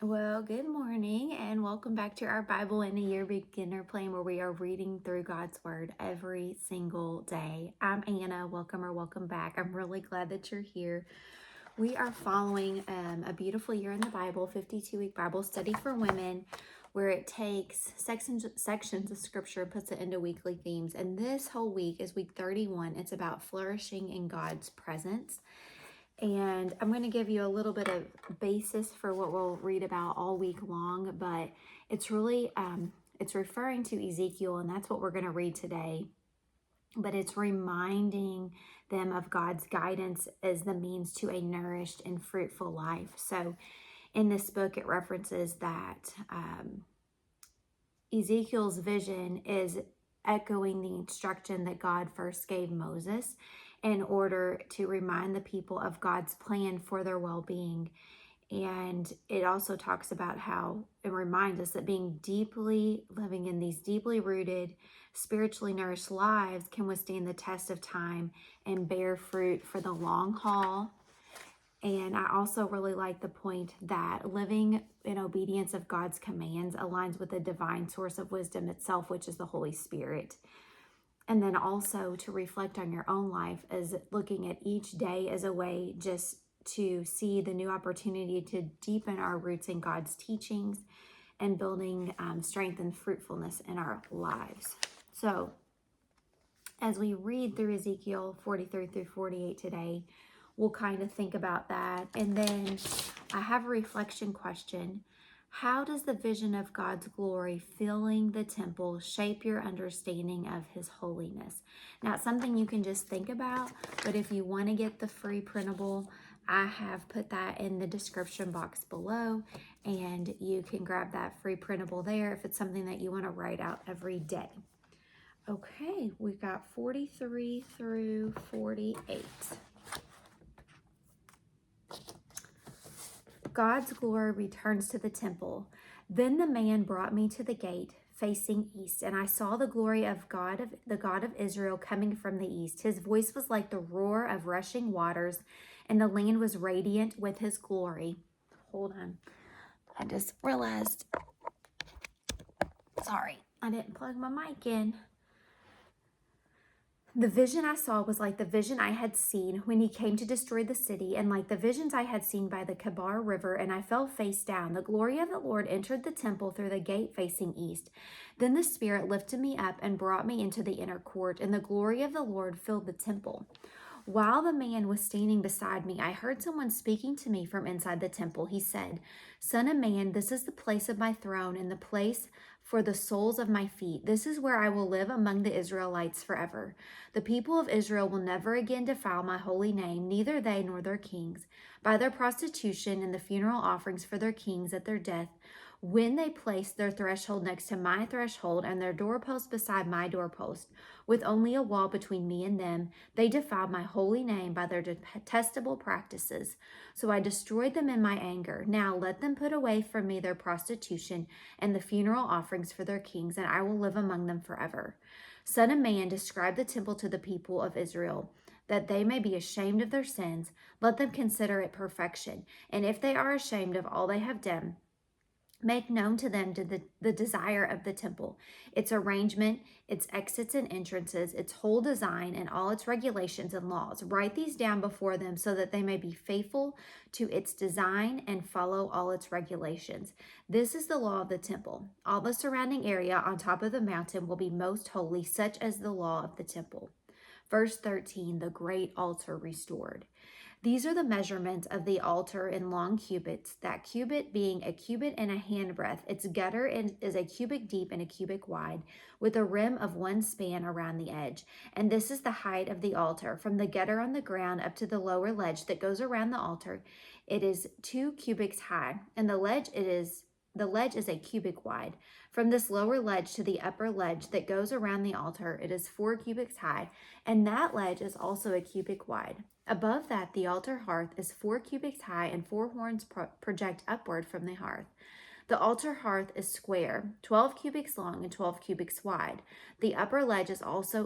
Well, good morning and welcome back to our Bible in a Year Beginner Plan where we are reading through God's Word every single day. I'm Anna. Welcome back. I'm really glad that you're here. We are following a beautiful year in the Bible, 52-week Bible study for women, where it takes sections of scripture and puts it into weekly themes. And this whole week is week 31. It's about flourishing in God's presence. And I'm going to give you a little bit of basis for what we'll read about all week long, but it's really, it's referring to Ezekiel, and that's what we're going to read today. But it's reminding them of God's guidance as the means to a nourished and fruitful life. So in this book, it references that Ezekiel's vision is echoing the instruction that God first gave Moses in order to remind the people of God's plan for their well-being. And it also talks about how it reminds us that living in these deeply rooted, spiritually nourished lives can withstand the test of time and bear fruit for the long haul. And I also really like the point that living in obedience of God's commands aligns with the divine source of wisdom itself, which is the Holy Spirit. And then also to reflect on your own life as looking at each day as a way just to see the new opportunity to deepen our roots in God's teachings and building strength and fruitfulness in our lives. So as we read through Ezekiel 43 through 48 today, we'll kind of think about that. And then I have a reflection question. How does the vision of God's glory filling the temple shape your understanding of His holiness? Now, it's something you can just think about, but if you want to get the free printable, I have put that in the description box below, and you can grab that free printable there if it's something that you want to write out every day. Okay, we've got 43 through 48. God's glory returns to the temple. Then the man brought me to the gate facing east, and I saw the glory of the God of Israel coming from the east. His voice was like the roar of rushing waters, and the land was radiant with his glory. Hold on. I just realized, sorry, I didn't plug my mic in. The vision I saw was like the vision I had seen when he came to destroy the city, and like the visions I had seen by the Kabar River, and I fell face down. The glory of the Lord entered the temple through the gate facing east. Then the Spirit lifted me up and brought me into the inner court, and the glory of the Lord filled the temple. While the man was standing beside me, I heard someone speaking to me from inside the temple. He said, "Son of man, this is the place of my throne and the place for the soles of my feet. This is where I will live among the Israelites forever. The people of Israel will never again defile my holy name, neither they nor their kings, by their prostitution and the funeral offerings for their kings at their death. When they placed their threshold next to my threshold and their doorpost beside my doorpost, with only a wall between me and them, they defiled my holy name by their detestable practices. So I destroyed them in my anger. Now let them put away from me their prostitution and the funeral offerings for their kings, and I will live among them forever. Son of man, describe the temple to the people of Israel, that they may be ashamed of their sins. Let them consider it perfection. And if they are ashamed of all they have done, make known to them the desire of the temple, its arrangement, its exits and entrances, its whole design, and all its regulations and laws. Write these down before them so that they may be faithful to its design and follow all its regulations. This is the law of the temple. All the surrounding area on top of the mountain will be most holy, such as the law of the temple." Verse 13, the great altar restored. These are the measurements of the altar in long cubits, that cubit being a cubit and a handbreadth. Its gutter is a cubit deep and a cubit wide, with a rim of one span around the edge. And this is the height of the altar, from the gutter on the ground up to the lower ledge that goes around the altar. It is 2 cubits high, and the ledge is a cubit wide. From this lower ledge to the upper ledge that goes around the altar, it is 4 cubits high, and that ledge is also a cubit wide. Above that, the altar hearth is 4 cubits high, and 4 horns project upward from the hearth. The altar hearth is square, 12 cubits long and 12 cubits wide. The upper ledge is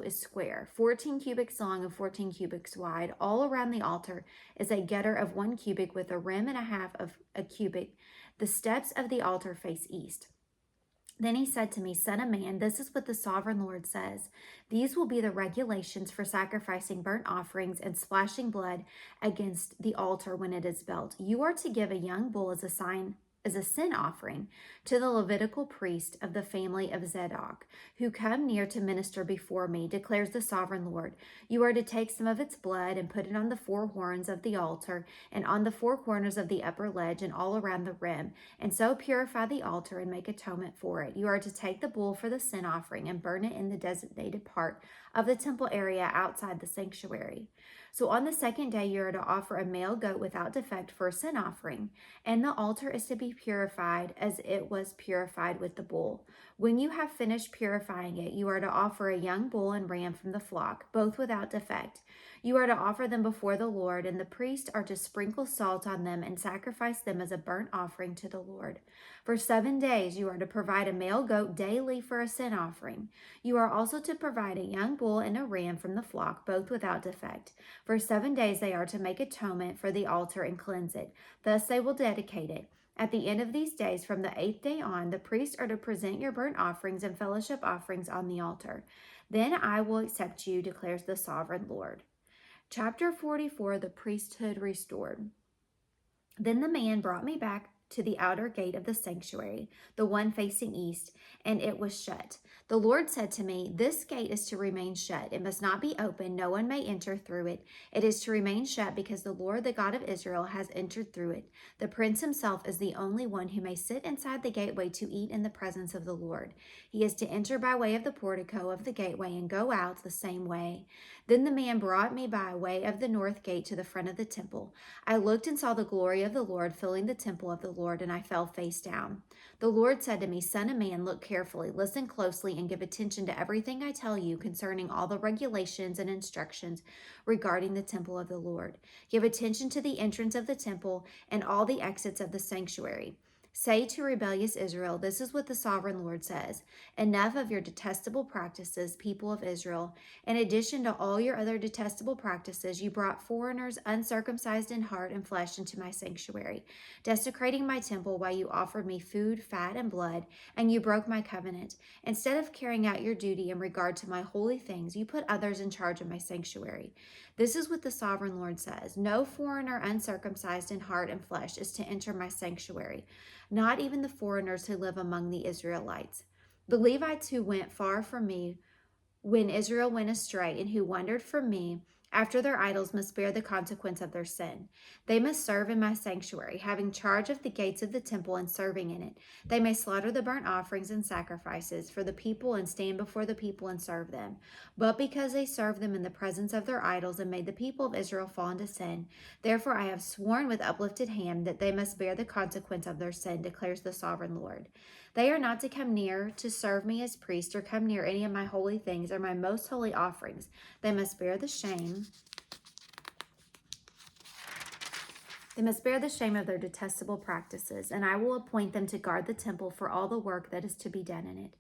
square, 14 cubits long and 14 cubits wide. All around the altar is a gutter of 1 cubit with a rim and a half of a cubit. The steps of the altar face east. Then he said to me, Son of man, this is what the sovereign Lord says. These will be the regulations for sacrificing burnt offerings and splashing blood against the altar when it is built. You are to give a young bull as a sin offering to the Levitical priest of the family of Zadok, who come near to minister before me, declares the sovereign Lord. You are to take some of its blood and put it on the 4 horns of the altar and on the 4 corners of the upper ledge and all around the rim, and so purify the altar and make atonement for it. You are to take the bull for the sin offering and burn it in the designated part of the temple area outside the sanctuary. So on the 2nd day, you are to offer a male goat without defect for a sin offering, and the altar is to be purified as it was purified with the bull. When you have finished purifying it, you are to offer a young bull and ram from the flock, both without defect. You are to offer them before the Lord, and the priests are to sprinkle salt on them and sacrifice them as a burnt offering to the Lord. For 7 days, you are to provide a male goat daily for a sin offering. You are also to provide a young bull and a ram from the flock, both without defect. For 7 days, they are to make atonement for the altar and cleanse it. Thus they will dedicate it. At the end of these days, from the 8th day on, the priests are to present your burnt offerings and fellowship offerings on the altar. Then I will accept you, declares the sovereign Lord. Chapter 44, the priesthood restored. Then the man brought me back to the outer gate of the sanctuary, the one facing east, and it was shut. The Lord said to me, This gate is to remain shut. It must not be open. No one may enter through it. It is to remain shut because the Lord, the God of Israel, has entered through it. The prince himself is the only one who may sit inside the gateway to eat in the presence of the Lord. He is to enter by way of the portico of the gateway and go out the same way. Then the man brought me by way of the north gate to the front of the temple. I looked and saw the glory of the Lord filling the temple of the Lord, and I fell face down. The Lord said to me, Son of man, look carefully, listen closely, and give attention to everything I tell you concerning all the regulations and instructions regarding the temple of the Lord. Give attention to the entrance of the temple and all the exits of the sanctuary. Say to rebellious Israel, this is what the sovereign Lord says. Enough of your detestable practices, people of Israel. In addition to all your other detestable practices, you brought foreigners uncircumcised in heart and flesh into my sanctuary, desecrating my temple while you offered me food, fat, and blood, and you broke my covenant. Instead of carrying out your duty in regard to my holy things, you put others in charge of my sanctuary. This is what the sovereign Lord says. No foreigner uncircumcised in heart and flesh is to enter my sanctuary, not even the foreigners who live among the Israelites. The Levites who went far from me when Israel went astray and who wandered from me after their idols must bear the consequence of their sin. They must serve in my sanctuary, having charge of the gates of the temple and serving in it. They may slaughter the burnt offerings and sacrifices for the people and stand before the people and serve them. But because they served them in the presence of their idols and made the people of Israel fall into sin, therefore I have sworn with uplifted hand that they must bear the consequence of their sin, declares the sovereign Lord. They are not to come near to serve me as priest or come near any of my holy things or my most holy offerings. They must bear the shame. They must bear the shame of their detestable practices, and I will appoint them to guard the temple for all the work that is to be done in it.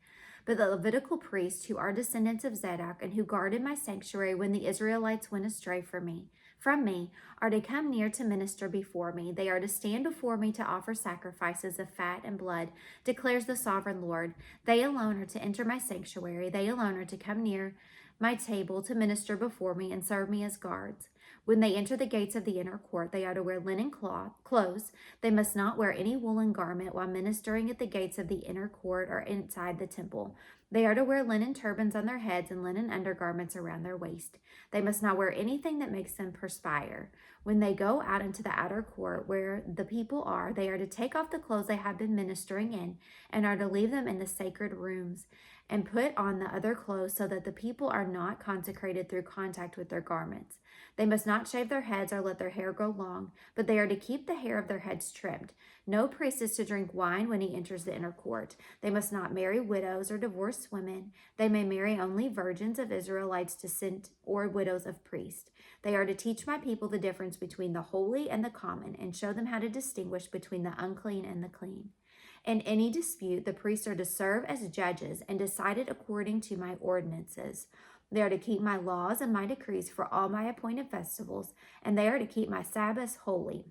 But the Levitical priests, who are descendants of Zadok and who guarded my sanctuary when the Israelites went astray from me, are to come near to minister before me. They are to stand before me to offer sacrifices of fat and blood, declares the sovereign Lord. They alone are to enter my sanctuary. They alone are to come near my table to minister before me and serve me as guards. When they enter the gates of the inner court, they are to wear linen clothes. They must not wear any woolen garment while ministering at the gates of the inner court or inside the temple. They are to wear linen turbans on their heads and linen undergarments around their waist. They must not wear anything that makes them perspire. When they go out into the outer court where the people are, they are to take off the clothes they have been ministering in and are to leave them in the sacred rooms and put on the other clothes so that the people are not consecrated through contact with their garments. They must not shave their heads or let their hair grow long, but they are to keep the hair of their heads trimmed. No priest is to drink wine when he enters the inner court. They must not marry widows or divorced women. They may marry only virgins of Israelites' descent or widows of priests. They are to teach my people the difference between the holy and the common and show them how to distinguish between the unclean and the clean. In any dispute, the priests are to serve as judges and decide it according to my ordinances. They are to keep my laws and my decrees for all my appointed festivals, and they are to keep my Sabbaths holy.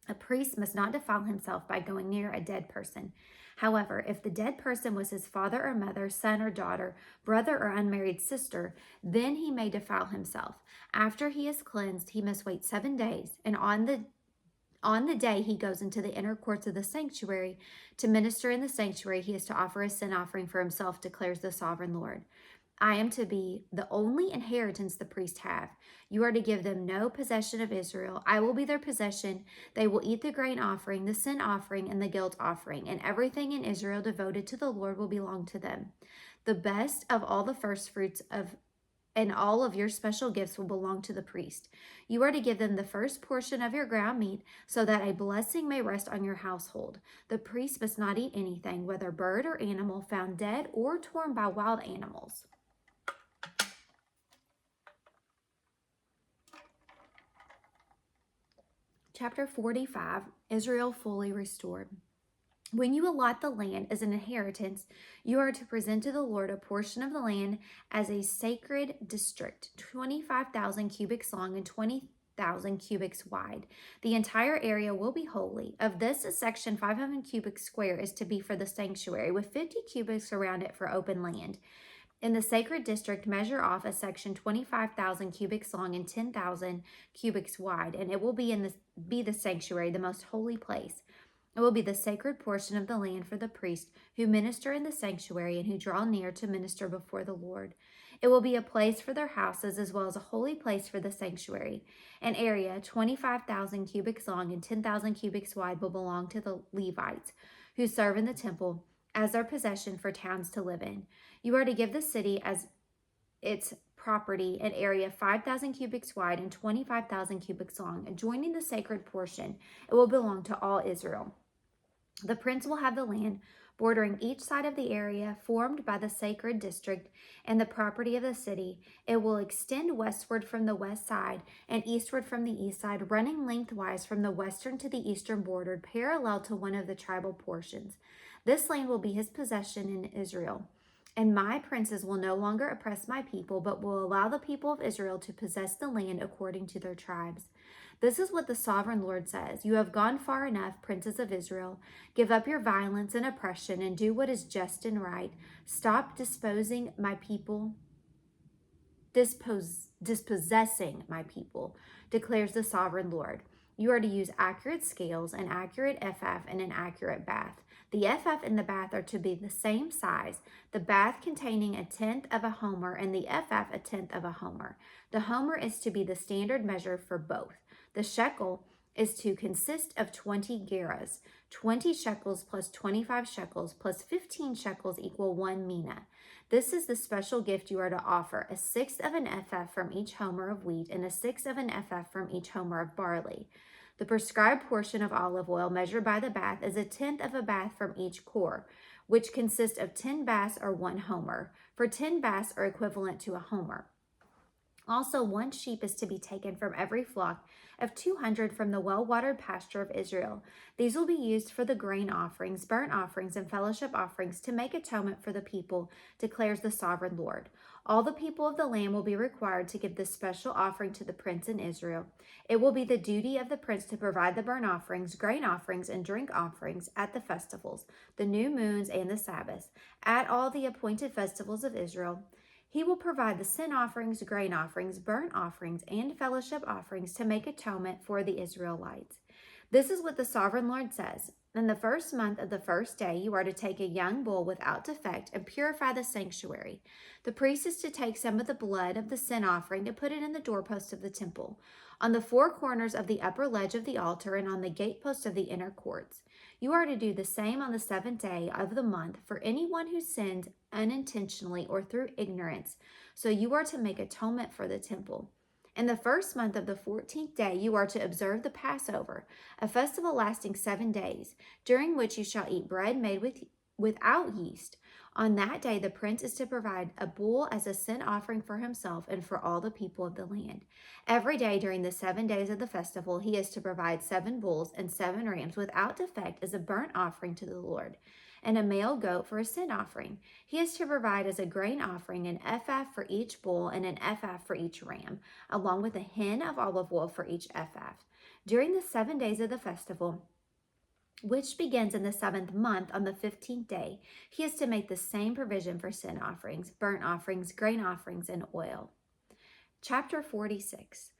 A priest must not defile himself by going near a dead person. However, if the dead person was his father or mother, son or daughter, brother or unmarried sister, then he may defile himself. After he is cleansed, he must wait 7 days, and on the day he goes into the inner courts of the sanctuary to minister in the sanctuary, he is to offer a sin offering for himself, declares the sovereign Lord. I am to be the only inheritance the priests have. You are to give them no possession of Israel. I will be their possession. They will eat the grain offering, the sin offering, and the guilt offering, and everything in Israel devoted to the Lord will belong to them. The best of all the firstfruits and all of your special gifts will belong to the priest. You are to give them the first portion of your ground meat, so that a blessing may rest on your household. The priest must not eat anything, whether bird or animal, found dead or torn by wild animals. Chapter 45, Israel fully restored. When you allot the land as an inheritance, you are to present to the Lord a portion of the land as a sacred district, 25,000 cubits long and 20,000 cubits wide. The entire area will be holy. Of this, a section 500 cubits square is to be for the sanctuary, with 50 cubits around it for open land. In the sacred district, measure off a section 25,000 cubits long and 10,000 cubits wide, and it will be the sanctuary, the most holy place. It will be the sacred portion of the land for the priests who minister in the sanctuary and who draw near to minister before the Lord. It will be a place for their houses as well as a holy place for the sanctuary. An area 25,000 cubits long and 10,000 cubits wide will belong to the Levites who serve in the temple as their possession for towns to live in. You are to give the city as its property an area 5,000 cubits wide and 25,000 cubits long. Adjoining the sacred portion, it will belong to all Israel. The prince will have the land bordering each side of the area formed by the sacred district and the property of the city. It will extend westward from the west side and eastward from the east side, running lengthwise from the western to the eastern border, parallel to one of the tribal portions. This land will be his possession in Israel. And my princes will no longer oppress my people, but will allow the people of Israel to possess the land according to their tribes. This is what the sovereign Lord says. You have gone far enough, princes of Israel. Give up your violence and oppression and do what is just and right. Stop dispossessing my people, declares the sovereign Lord. You are to use accurate scales, an accurate ephah, and an accurate bath. The ephah and the bath are to be the same size, the bath containing 1/10 of a homer and the ephah 1/10 of a homer. The homer is to be the standard measure for both. The shekel is to consist of 20 gerahs. 20 shekels plus 25 shekels plus 15 shekels equal 1 mina. This is the special gift you are to offer, 1/6 of an ephah from each homer of wheat and 1/6 of an ephah from each homer of barley. The prescribed portion of olive oil measured by the bath is 1/10 of a bath from each core, which consists of 10 baths or 1 homer, for 10 baths are equivalent to a homer. Also, 1 sheep is to be taken from every flock of 200 from the well-watered pasture of Israel. These will be used for the grain offerings, burnt offerings, and fellowship offerings to make atonement for the people, declares the sovereign Lord. All the people of the land will be required to give this special offering to the prince in Israel. It will be the duty of the prince to provide the burnt offerings, grain offerings, and drink offerings at the festivals, the new moons, and the Sabbaths, at all the appointed festivals of Israel. He will provide the sin offerings, grain offerings, burnt offerings, and fellowship offerings to make atonement for the Israelites. This is what the sovereign Lord says. In the first month of the first day, you are to take a young bull without defect and purify the sanctuary. The priest is to take some of the blood of the sin offering and put it in the doorpost of the temple, on the 4 corners of the upper ledge of the altar, and on the gatepost of the inner courts. You are to do the same on the 7th day of the month for anyone who sins unintentionally or through ignorance. So you are to make atonement for the temple. In the first month of the 14th day, you are to observe the Passover, a festival lasting 7 days, during which you shall eat bread made without yeast. On that day, the prince is to provide a bull as a sin offering for himself and for all the people of the land. Every day during the 7 days of the festival, he is to provide 7 bulls and 7 rams without defect as a burnt offering to the Lord, and a male goat for a sin offering. He is to provide as a grain offering an ephah for each bull and an ephah for each ram, along with a hin of olive oil for each ephah. During the 7 days of the festival, which begins in the 7th month on the 15th day, he is to make the same provision for sin offerings, burnt offerings, grain offerings, and oil. Chapter 46.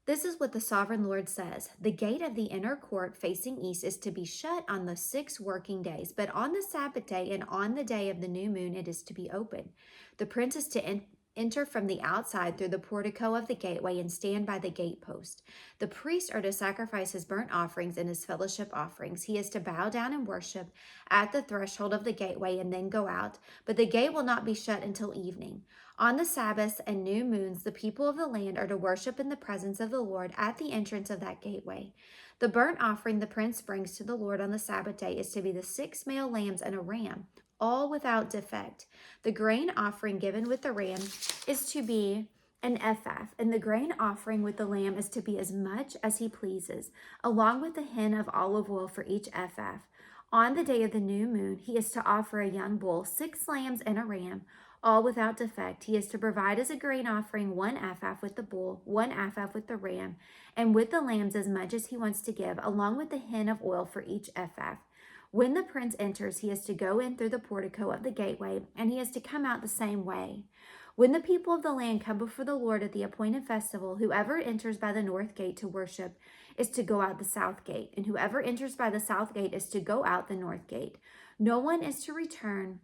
This is what the sovereign Lord says. The gate of the inner court facing east is to be shut on the 6 working days, but on the Sabbath day and on the day of the new moon it is to be open. The prince is to enter from the outside through the portico of the gateway and stand by the gatepost. The priests are to sacrifice his burnt offerings and his fellowship offerings. He is to bow down and worship at the threshold of the gateway and then go out, but the gate will not be shut until evening. On the Sabbaths and new moons, the people of the land are to worship in the presence of the Lord at the entrance of that gateway. The burnt offering the prince brings to the Lord on the Sabbath day is to be the 6 male lambs and a ram, all without defect. The grain offering given with the ram is to be an ephah, and the grain offering with the lamb is to be as much as he pleases, along with the hin of olive oil for each ephah. On the day of the new moon, he is to offer a young bull, 6 lambs and a ram, all without defect. He is to provide as a grain offering 1 ephah with the bull, 1 ephah with the ram, and with the lambs as much as he wants to give, along with the hin of oil for each ephah. When the prince enters, he is to go in through the portico of the gateway, and he is to come out the same way. When the people of the land come before the Lord at the appointed festival, whoever enters by the north gate to worship is to go out the south gate, and whoever enters by the south gate is to go out the north gate. No one is to return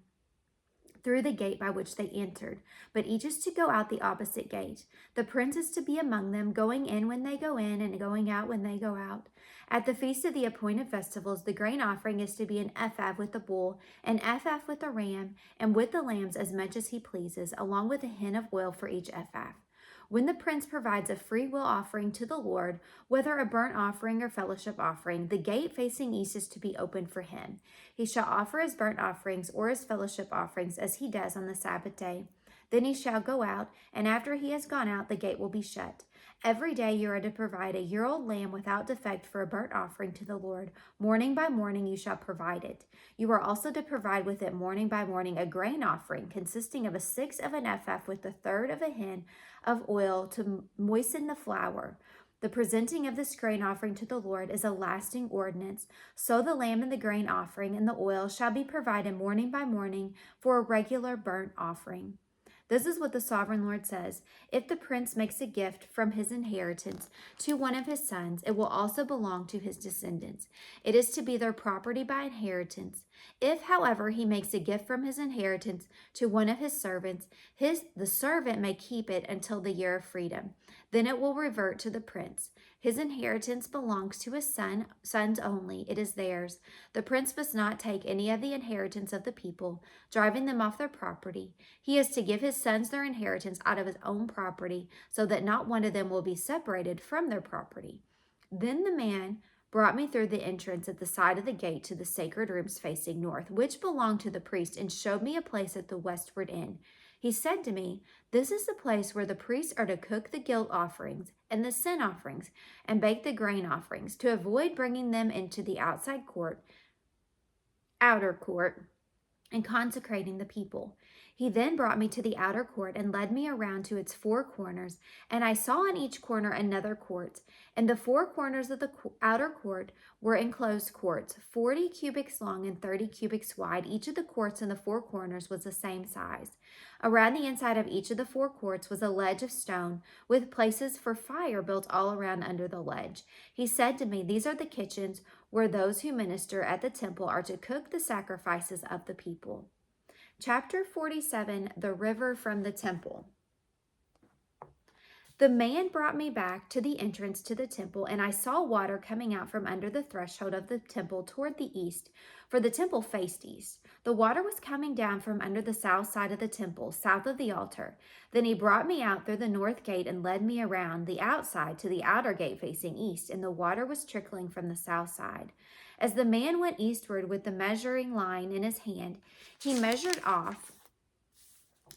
through the gate by which they entered, but each is to go out the opposite gate. The prince is to be among them, going in when they go in and going out when they go out. At the feast of the appointed festivals, the grain offering is to be an ephah with the bull, an ephah with the ram, and with the lambs as much as he pleases, along with a hin of oil for each ephah. When the prince provides a free will offering to the Lord, whether a burnt offering or fellowship offering, the gate facing east is to be open for him. He shall offer his burnt offerings or his fellowship offerings as he does on the Sabbath day. Then he shall go out, and after he has gone out, the gate will be shut. Every day you are to provide a year-old lamb without defect for a burnt offering to the Lord. Morning by morning you shall provide it. You are also to provide with it morning by morning a grain offering consisting of a 1/6 of an ephah with the 1/3 of a hin of oil to moisten the flour. The presenting of this grain offering to the Lord is a lasting ordinance. So the lamb and the grain offering and the oil shall be provided morning by morning for a regular burnt offering. This is what the sovereign Lord says. If the prince makes a gift from his inheritance to one of his sons, it will also belong to his descendants. It is to be their property by inheritance. If, however, he makes a gift from his inheritance to one of his servants, the servant may keep it until the year of freedom. Then it will revert to the prince. His inheritance belongs to his sons only. It is theirs. The prince must not take any of the inheritance of the people, driving them off their property. He is to give his sons their inheritance out of his own property, so that not one of them will be separated from their property. Then the man brought me through the entrance at the side of the gate to the sacred rooms facing north, which belonged to the priest, and showed me a place at the westward end. He said to me, "This is the place where the priests are to cook the guilt offerings and the sin offerings and bake the grain offerings, to avoid bringing them into the outer court, and consecrating the people." He then brought me to the outer court and led me around to its 4 corners, and I saw in each corner another court. And the 4 corners of the outer court were enclosed courts, 40 cubits long and 30 cubits wide. Each of the courts in the 4 corners was the same size. Around the inside of each of the 4 courts was a ledge of stone, with places for fire built all around under the ledge. He said to me, "These are the kitchens where those who minister at the temple are to cook the sacrifices of the people." Chapter 47, the river from the temple. The man brought me back to the entrance to the temple, and I saw water coming out from under the threshold of the temple toward the east, for the temple faced east. The water was coming down from under the south side of the temple, south of the altar. Then he brought me out through the north gate and led me around the outside to the outer gate facing east, and the water was trickling from the south side. As the man went eastward with the measuring line in his hand, he measured off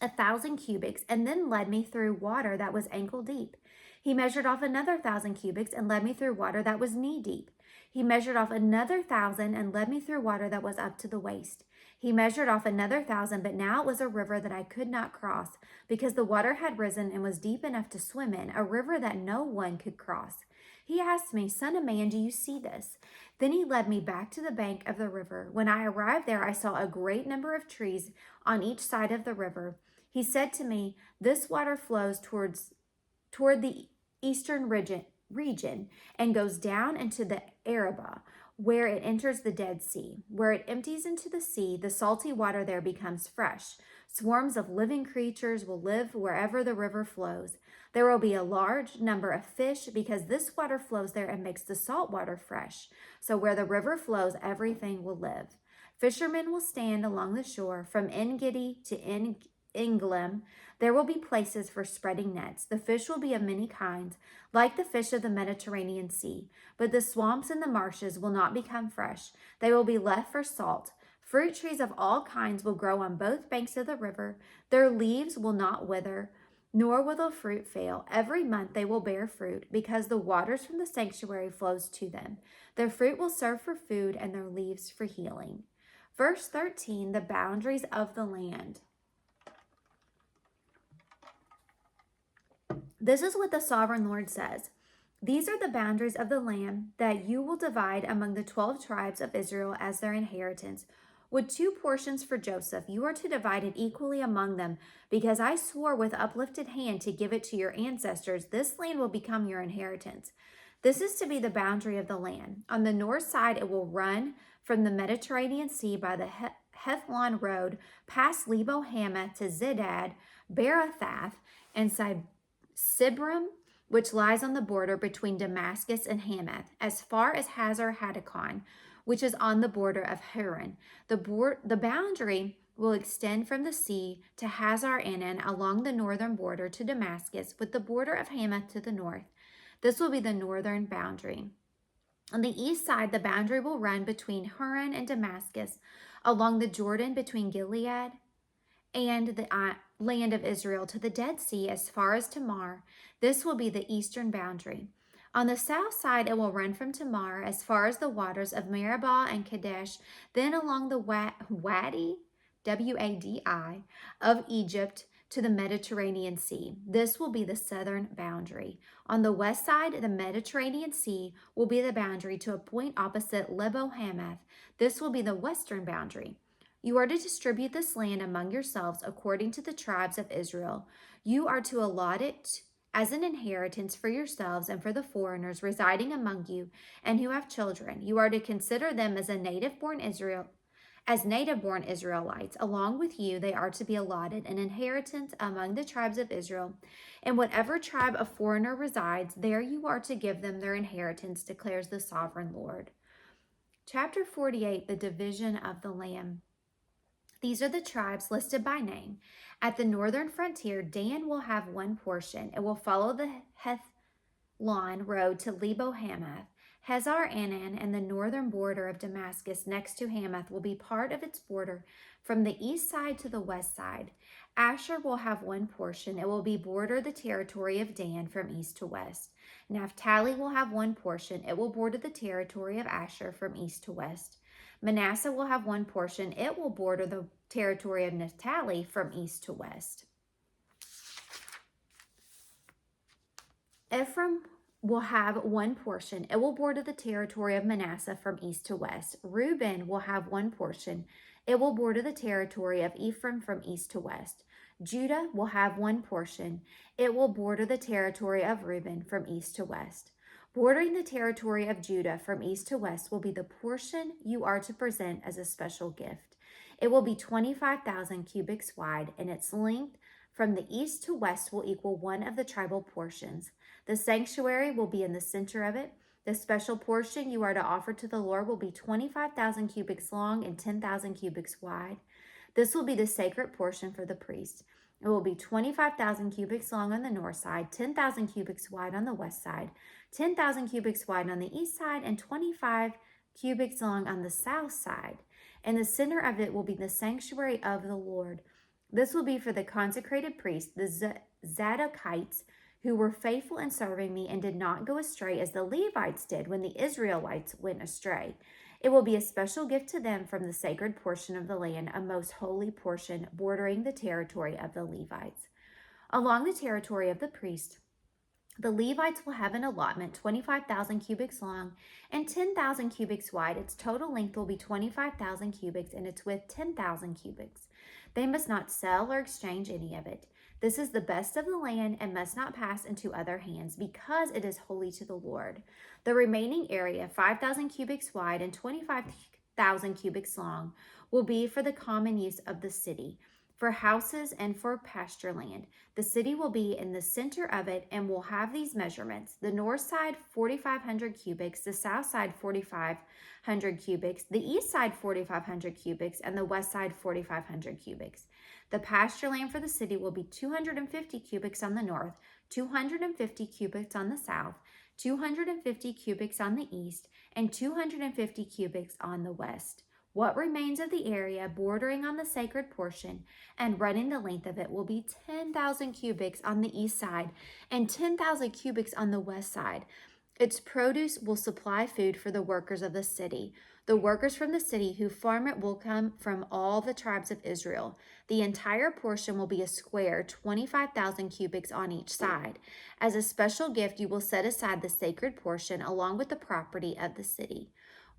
1,000 cubits, and then led me through water that was ankle deep. He measured off another 1,000 cubits and led me through water that was knee deep. He measured off another 1,000 and led me through water that was up to the waist. He measured off another 1,000, but now it was a river that I could not cross, because the water had risen and was deep enough to swim in, a river that no one could cross. He asked me, "Son of man, do you see this?" Then he led me back to the bank of the river. When I arrived there, I saw a great number of trees on each side of the river. He said to me, "This water flows toward the eastern region and goes down into the Arabah, where it enters the Dead Sea. Where it empties into the sea, the salty water there becomes fresh. Swarms of living creatures will live wherever the river flows. There will be a large number of fish because this water flows there and makes the salt water fresh. So where the river flows, everything will live. Fishermen will stand along the shore from En-Gedi to Englim. There will be places for spreading nets. The fish will be of many kinds, like the fish of the Mediterranean Sea. But the swamps and the marshes will not become fresh. They will be left for salt. Fruit trees of all kinds will grow on both banks of the river. Their leaves will not wither, nor will the fruit fail. Every month they will bear fruit, because the waters from the sanctuary flows to them. Their fruit will serve for food, and their leaves for healing." Verse 13, the boundaries of the land. This is what the sovereign Lord says. "These are the boundaries of the land that you will divide among the 12 tribes of Israel as their inheritance. With 2 portions for Joseph, you are to divide it equally among them, because I swore with uplifted hand to give it to your ancestors. This land will become your inheritance. This is to be the boundary of the land. On the north side, it will run from the Mediterranean Sea by the Hethlon road, past Lebo Hamath to Zedad, Berathath, and Sibram, which lies on the border between Damascus and Hamath, as far as Hazar Hatticon, which is on the border of Haran. The boundary will extend from the sea to Hazar Enan along the northern border to Damascus, with the border of Hamath to the north. This will be the northern boundary. On the east side, the boundary will run between Haran and Damascus, along the Jordan between Gilead and the land of Israel to the Dead Sea as far as Tamar. This will be the eastern boundary. On the south side, it will run from Tamar as far as the waters of Meribah and Kadesh, then along the Wadi, W-A-D-I, of Egypt to the Mediterranean Sea. This will be the southern boundary. On the west side, the Mediterranean Sea will be the boundary to a point opposite Lebo Hamath. This will be the western boundary. You are to distribute this land among yourselves according to the tribes of Israel. You are to allot it as an inheritance for yourselves and for the foreigners residing among you and who have children. You are to consider them as native-born Israelites. Along with you, they are to be allotted an inheritance among the tribes of Israel. In whatever tribe a foreigner resides, there you are to give them their inheritance, declares the sovereign Lord. Chapter 48, the division of the land. These are the tribes listed by name. At the northern frontier, Dan will have 1 portion. It will follow the Hethlon road to Lebo Hamath. Hazar Enan and the northern border of Damascus next to Hamath will be part of its border from the east side to the west side. Asher will have 1 portion. It will be border the territory of Dan from east to west. Naphtali will have 1 portion. It will border the territory of Asher from east to west. Manasseh will have 1 portion. It will border the territory of Naphtali from east to west. Ephraim will have 1 portion. It will border the territory of Manasseh from east to west. Reuben will have 1 portion. It will border the territory of Ephraim from east to west. Judah will have 1 portion. It will border the territory of Reuben from east to west. Bordering the territory of Judah from east to west will be the portion you are to present as a special gift. It will be 25,000 cubits wide, and its length from the east to west will equal one of the tribal portions. The sanctuary will be in the center of it. The special portion you are to offer to the Lord will be 25,000 cubits long and 10,000 cubits wide. This will be the sacred portion for the priest. It will be 25,000 cubits long on the north side, 10,000 cubits wide on the west side, 10,000 cubits wide on the east side, and 25 cubits long on the south side. In the center of it will be the sanctuary of the Lord. This will be for the consecrated priests, the Zadokites, who were faithful in serving me and did not go astray as the Levites did when the Israelites went astray. It will be a special gift to them from the sacred portion of the land, a most holy portion bordering the territory of the Levites. Along the territory of the priest, the Levites will have an allotment 25,000 cubits long and 10,000 cubits wide. Its total length will be 25,000 cubits and its width 10,000 cubits. They must not sell or exchange any of it. This is the best of the land and must not pass into other hands because it is holy to the Lord. The remaining area, 5,000 cubits wide and 25,000 cubits long, will be for the common use of the city, for houses and for pasture land. The city will be in the center of it and will have these measurements: the north side 4,500 cubits, the south side 4,500 cubits, the east side 4,500 cubits, and the west side 4,500 cubits. The pasture land for the city will be 250 cubits on the north, 250 cubits on the south, 250 cubits on the east, and 250 cubits on the west. What remains of the area bordering on the sacred portion and running the length of it will be 10,000 cubits on the east side and 10,000 cubits on the west side. Its produce will supply food for the workers of the city. The workers from the city who farm it will come from all the tribes of Israel. The entire portion will be a square, 25,000 cubits on each side. As a special gift, you will set aside the sacred portion along with the property of the city.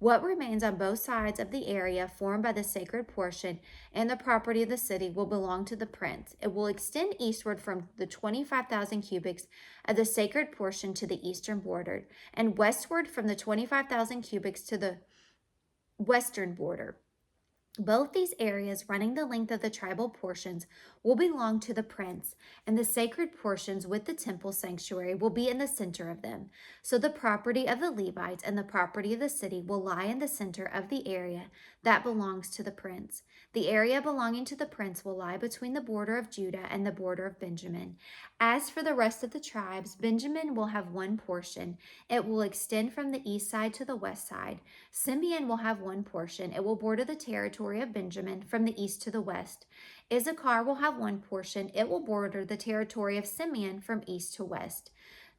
What remains on both sides of the area formed by the sacred portion and the property of the city will belong to the prince. It will extend eastward from the 25,000 cubits of the sacred portion to the eastern border, and westward from the 25,000 cubits to the western border. Both these areas running the length of the tribal portions will belong to the prince, and the sacred portions with the temple sanctuary will be in the center of them. So the property of the Levites and the property of the city will lie in the center of the area that belongs to the prince. The area belonging to the prince will lie between the border of Judah and the border of Benjamin. As for the rest of the tribes, Benjamin will have one portion. It will extend from the east side to the west side. Simeon will have one portion. It will border the territory of Benjamin from the east to the west. Issachar will have one portion. It will border the territory of Simeon from east to west.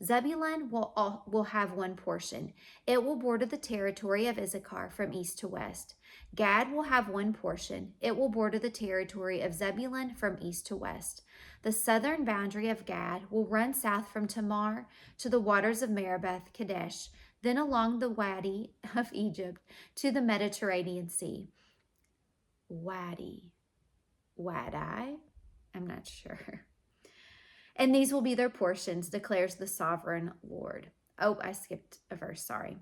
Zebulun will have one portion. It will border the territory of Issachar from east to west. Gad will have one portion. It will border the territory of Zebulun from east to west. The southern boundary of Gad will run south from Tamar to the waters of Meribeth Kadesh, then along the Wadi of Egypt to the Mediterranean Sea. Wadi? I'm not sure. And these will be their portions, declares the sovereign Lord. Oh, I skipped a verse, sorry.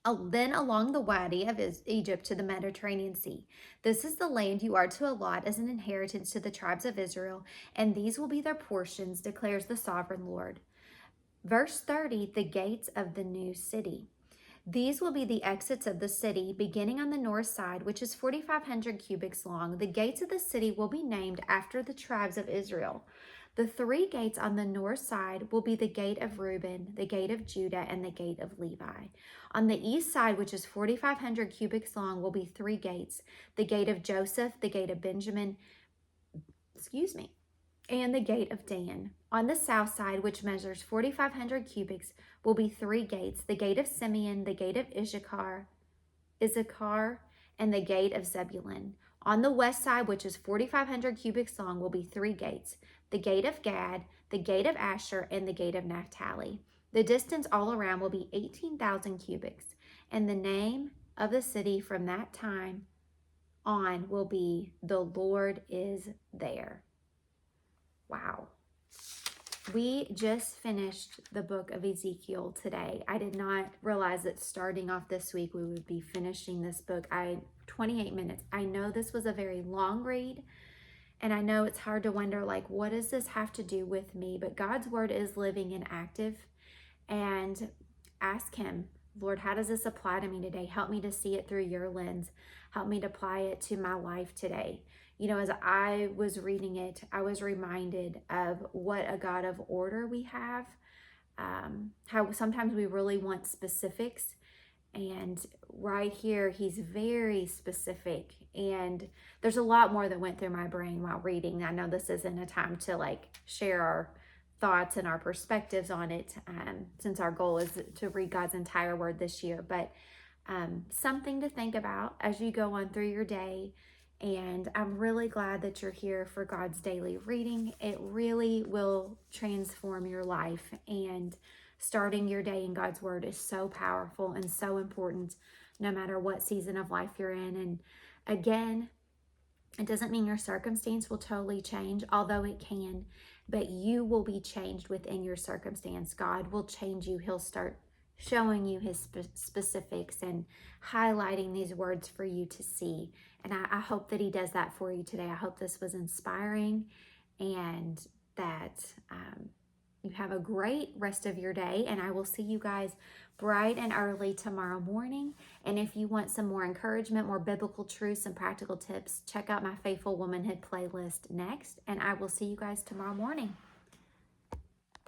Then along the Wadi of Egypt to the Mediterranean Sea. This is the land you are to allot as an inheritance to the tribes of Israel, and these will be their portions, declares the sovereign Lord. Verse 30, the gates of the new city. These will be the exits of the city, beginning on the north side, which is 4,500 cubits long. The gates of the city will be named after the tribes of Israel. The three gates on the north side will be the gate of Reuben, the gate of Judah, and the gate of Levi. On the east side, which is 4,500 cubits long, will be three gates: the gate of Joseph, the gate of Benjamin, and the gate of Dan. On the south side, which measures 4,500 cubits, will be three gates: the gate of Simeon, the gate of Issachar, and the gate of Zebulun. On the west side, which is 4,500 cubits long, will be three gates: the gate of Gad, the gate of Asher, and the gate of Naphtali. The distance all around will be 18,000 cubits, and the name of the city from that time on will be "The Lord is There." Wow. We just finished the book of Ezekiel today. I did not realize that starting off this week we would be finishing this book. 28 minutes. I know this was a very long read, And I know it's hard to wonder, like, what does this have to do with me? But God's word is living and active. And ask Him, Lord, how does this apply to me today? Help me to see it through your lens. Help me to apply it to my life today. You know, as I was reading it, I was reminded of what a God of order we have. How sometimes we really want specifics, and right here, he's very specific. And there's a lot more that went through my brain while reading. I know this isn't a time to like share our thoughts and our perspectives on it, since our goal is to read God's entire word this year. But something to think about as you go on through your day. And I'm really glad that you're here for God's daily reading. It really will transform your life. And starting your day in God's word is so powerful and so important, no matter what season of life you're in. And again, it doesn't mean your circumstance will totally change, although it can, but you will be changed within your circumstance. God will change you. He'll start showing you his specifics and highlighting these words for you to see. And I hope that he does that for you today. I hope this was inspiring, and that you have a great rest of your day. And I will see you guys bright and early tomorrow morning. And if you want some more encouragement, more biblical truths and practical tips, check out my Faithful Womanhood playlist next. And I will see you guys tomorrow morning.